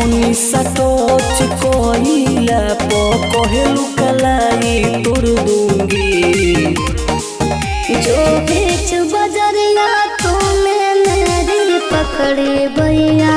तनी सा टच कइला प कहेलु कलाई तोड़ दूंगी। जो बेच बजरिया तो मैं मेरी पकड़े भैया।